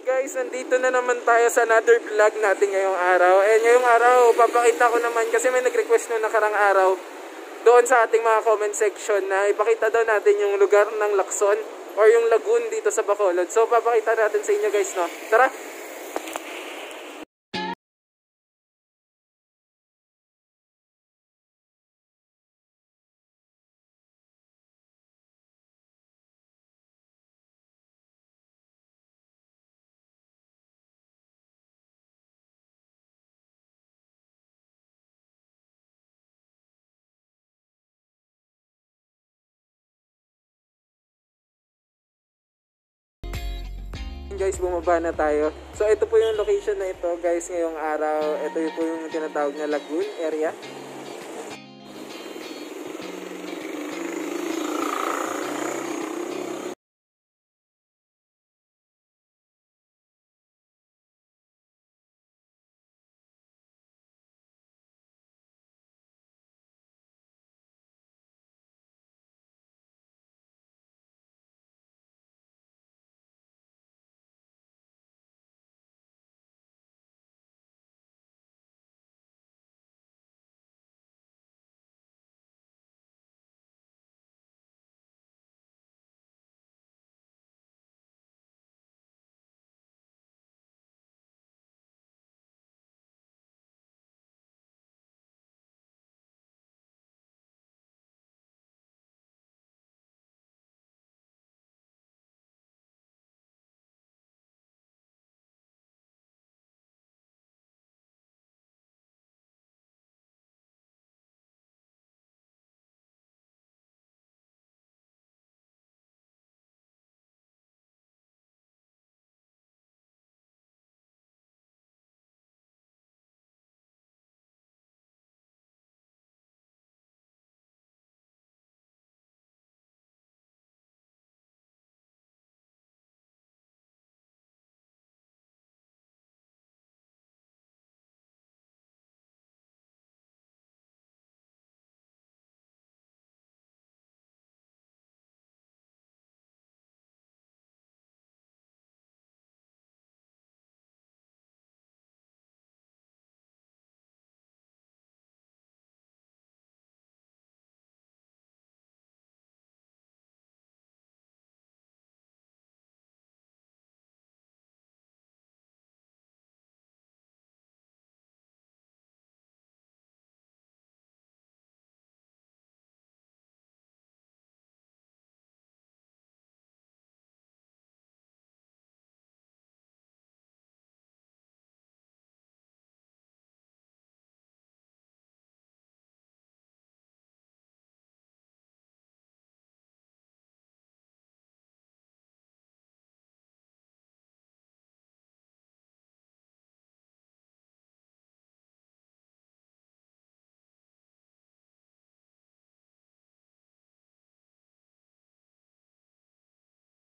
Guys, nandito na naman tayo sa another vlog natin ngayong araw. Ngayong araw, papakita ko naman kasi may nag-request nung nakarang araw doon sa ating mga comment section na ipakita daw natin yung lugar ng Lacson or yung lagoon dito sa Bacolod. So, papakita natin sa inyo guys, no? Tara! Guys, bumaba na tayo. So ito po yung location na ito guys ngayong araw. Ito po yung tinatawag na lagoon area.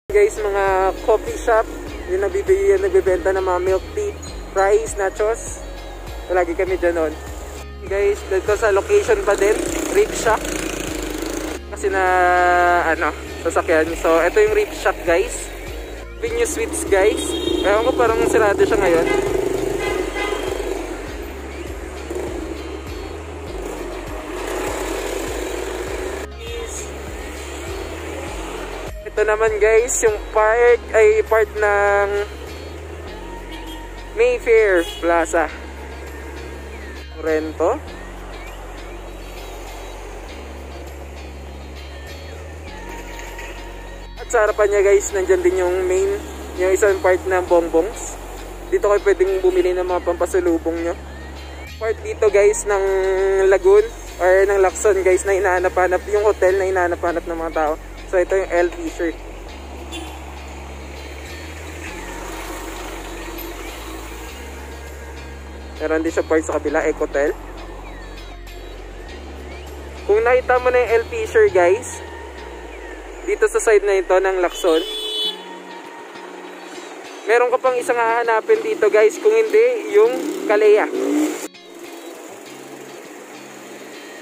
Guys, mga coffee shop yung nagbibenta ng mga milk tea, fries, nachos. So, lagi kami dyan noon. Guys, dito sa location pa din, Rib Shack. Kasi na, sasakyan. So, ito yung Rib Shack guys. Venue Suites guys. Ewan ko, parang sarado siya ngayon. Ito naman guys, yung part ng Mayfair Plaza. Rento. At sa harapan niya guys, nandyan din yung yung isang part ng bongbongs. Dito kayo pwedeng bumili ng mga pampasalubong nyo. Part dito guys ng lagoon or ng Lacson guys na inahanap-hanap, yung hotel na inahanap-hanap ng mga tao. So ito yung L Fisher. Meron din siya part sa kabila, Ecotel. Kung nakita mo na yung L Fisher guys, dito sa side na ito ng Lacson, meron ka pang isang hahanapin dito guys, kung hindi yung Kalea.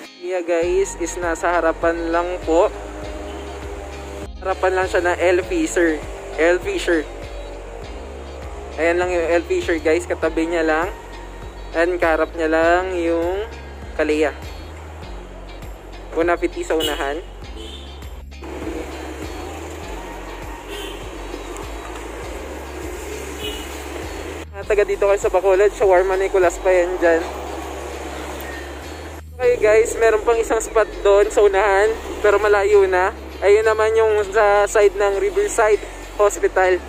Kalea guys is nasa harapan lang po. Harapan lang siya na L Fisher. Ayan lang yung El Fisher guys, katabi niya lang. And karap niya lang yung Kalea. Bonafide sa unahan. Taga dito kayo sa Bacolod, Shawarma Nicolas pa yan dyan. Okay guys, meron pang isang spot doon sa unahan, pero malayo na. Ayun naman yung sa side ng Riverside Hospital.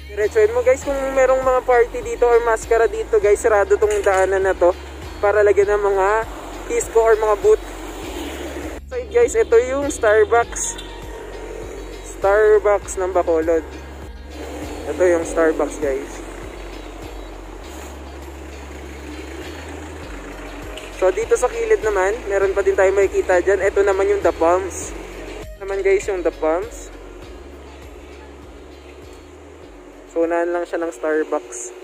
Diretsuin mo guys kung merong mga party dito or maskara dito guys, sarado tong daanan na to para lagyan ng mga disco or mga booth. So guys, ito yung Starbucks ng Bacolod. Ito yung Starbucks guys. So dito sa kilid naman, meron pa din tayo makikita dyan. Ito naman yung The Palms. Naman guys yung The Palms. So unahan lang siya ng Starbucks.